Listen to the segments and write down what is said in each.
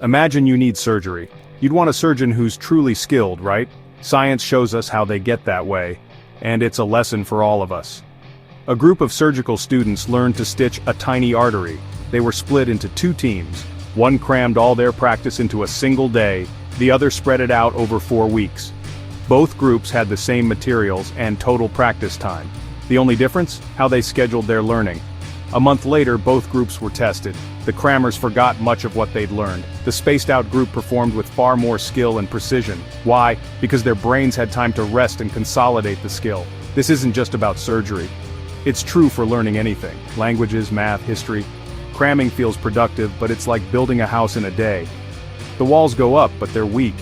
Imagine you need surgery. You'd want a surgeon who's truly skilled, right? Science shows us how they get that way, and it's a lesson for all of us. A group of surgical students learned to stitch a tiny artery. They were split into two teams. One crammed all their practice into a single day, the other spread it out over 4 weeks. Both groups had the same materials and total practice time. The only difference? How they scheduled their learning. A month later, both groups were tested. The crammers forgot much of what they'd learned. The spaced-out group performed with far more skill and precision. Why? Because their brains had time to rest and consolidate the skill. This isn't just about surgery. It's true for learning anything. Languages, math, history. Cramming feels productive, but it's like building a house in a day. The walls go up, but they're weak.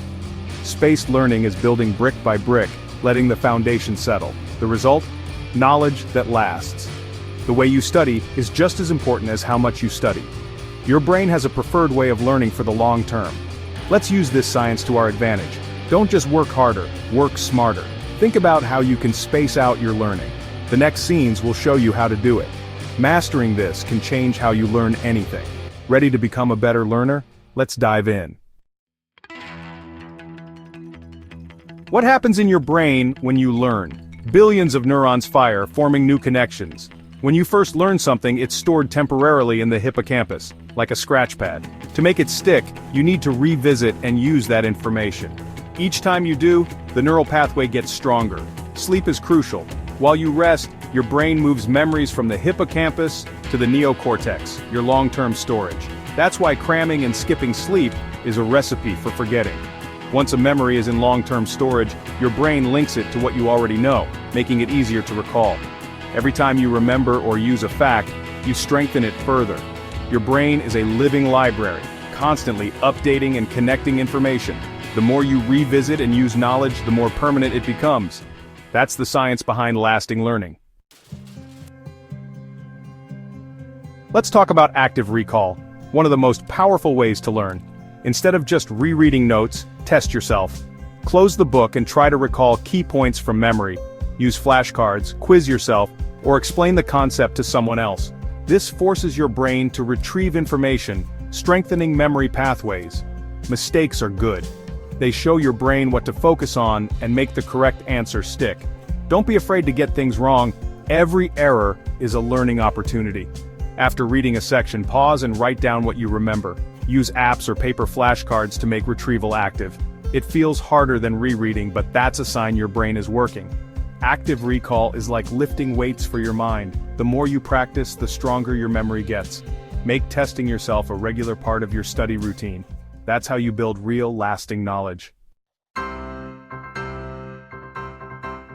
Spaced learning is building brick by brick, letting the foundation settle. The result? Knowledge that lasts. The way you study is just as important as how much you study. Your brain has a preferred way of learning for the long term. Let's use this science to our advantage. Don't just work harder, work smarter. Think about how you can space out your learning. The next scenes will show you how to do it. Mastering this can change how you learn anything. Ready to become a better learner? Let's dive in. What happens in your brain when you learn? Billions of neurons fire, forming new connections. When you first learn something, it's stored temporarily in the hippocampus, like a scratch pad. To make it stick, you need to revisit and use that information. Each time you do, the neural pathway gets stronger. Sleep is crucial. While you rest, your brain moves memories from the hippocampus to the neocortex, your long-term storage. That's why cramming and skipping sleep is a recipe for forgetting. Once a memory is in long-term storage, your brain links it to what you already know, making it easier to recall. Every time you remember or use a fact, you strengthen it further. Your brain is a living library, constantly updating and connecting information. The more you revisit and use knowledge, the more permanent it becomes. That's the science behind lasting learning. Let's talk about active recall, one of the most powerful ways to learn. Instead of just rereading notes, test yourself. Close the book and try to recall key points from memory. Use flashcards, quiz yourself, or explain the concept to someone else. This forces your brain to retrieve information, strengthening memory pathways. Mistakes are good. They show your brain what to focus on and make the correct answer stick. Don't be afraid to get things wrong. Every error is a learning opportunity. After reading a section, pause and write down what you remember. Use apps or paper flashcards to make retrieval active. It feels harder than rereading, but that's a sign your brain is working. Active recall is like lifting weights for your mind. The more you practice, the stronger your memory gets. Make testing yourself a regular part of your study routine. That's how you build real, lasting knowledge.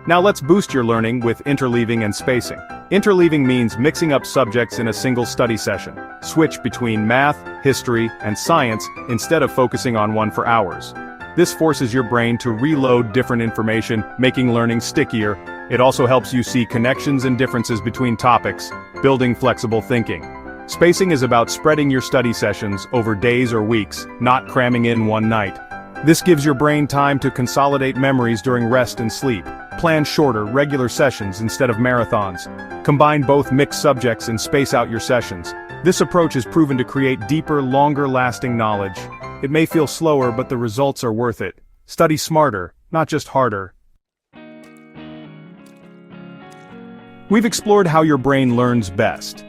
Now let's boost your learning with interleaving and spacing. Interleaving means mixing up subjects in a single study session. Switch between math, history, and science instead of focusing on one for hours. This forces your brain to reload different information, making learning stickier. It also helps you see connections and differences between topics, building flexible thinking. Spacing is about spreading your study sessions over days or weeks, not cramming in one night. This gives your brain time to consolidate memories during rest and sleep. Plan shorter, regular sessions instead of marathons. Combine both mixed subjects and space out your sessions. This approach is proven to create deeper, longer-lasting knowledge. It may feel slower, but the results are worth it. Study smarter, not just harder. We've explored how your brain learns best.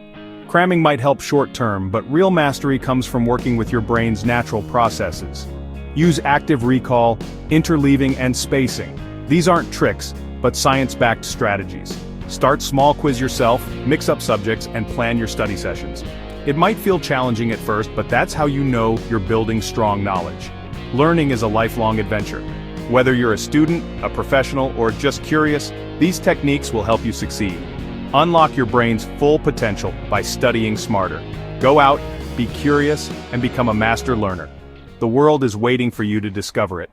Cramming might help short-term, but real mastery comes from working with your brain's natural processes. Use active recall, interleaving, and spacing. These aren't tricks, but science-backed strategies. Start small, quiz yourself, mix up subjects, and plan your study sessions. It might feel challenging at first, but that's how you know you're building strong knowledge. Learning is a lifelong adventure. Whether you're a student, a professional, or just curious, these techniques will help you succeed. Unlock your brain's full potential by studying smarter. Go out, be curious, and become a master learner. The world is waiting for you to discover it.